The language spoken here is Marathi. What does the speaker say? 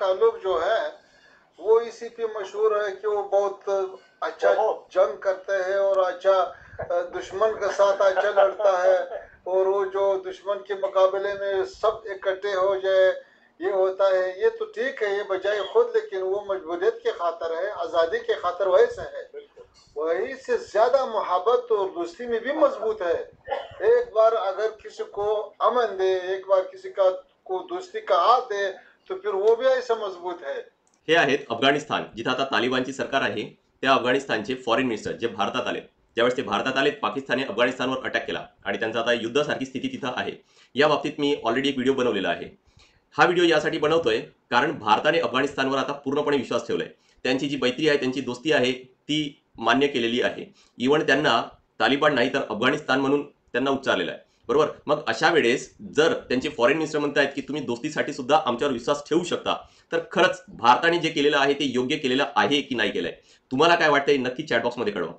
का लोग जो है वो इसी पे मशहूर है कि वो बहुत अच्छा जंग करते हैं और अच्छा दुश्मन के साथ अच्छा लड़ता है, और वो जो दुश्मन के मुकाबले में सब इकट्ठे हो जाए ये होता है। ये तो ठीक है, ये बजाय खुद, लेकिन वो मजबूरियत के खातर है, आज़ादी के खातर वैसे है। वही से ज्यादा मोहब्बत और दोस्ती में भी मजबूत है। एक बार अगर किसी को अमन दे, एक बार किसी का को दोस्ती का हाथ दे, तो फिर वो भी ऐसा मजबूत है। हे आहेत अफगाणिस्तान, जिथं आता तालिबानची सरकार आहे. त्या अफगाणिस्तानचे फॉरेन मिनिस्टर जे भारतात आले. ज्यावेळेस ते भारतात आले, पाकिस्तानने अफगाणिस्तानवर अटॅक केला आणि त्यांचा आता युद्धासारखी स्थिती तिथं आहे. या बाबतीत मी ऑलरेडी एक व्हिडिओ बनवलेला आहे. हा व्हिडिओ यासाठी बनवतोय कारण भारताने अफगाणिस्तानवर आता पूर्णपणे विश्वास ठेवलाय. त्यांची जी मैत्री आहे, त्यांची दोस्ती आहे, ती मान्य केलेली आहे. इव्हन त्यांना तालिबान नाही तर अफगाणिस्तान म्हणून त्यांना उच्चारलेलं आहे. बरोबर. मग अशा वेळेस जर त्यांचे फॉरेन मिनिस्टर म्हणतायत की तुम्ही दोस्तीसाठी सुद्धा आमच्यावर विश्वास ठेवू शकता, तर खरंच भारताने जे केलेलं आहे ते योग्य केलेलं आहे की नाही केलंय? तुम्हाला काय वाटतंय? नक्की चॅट बॉक्समध्ये कळवा.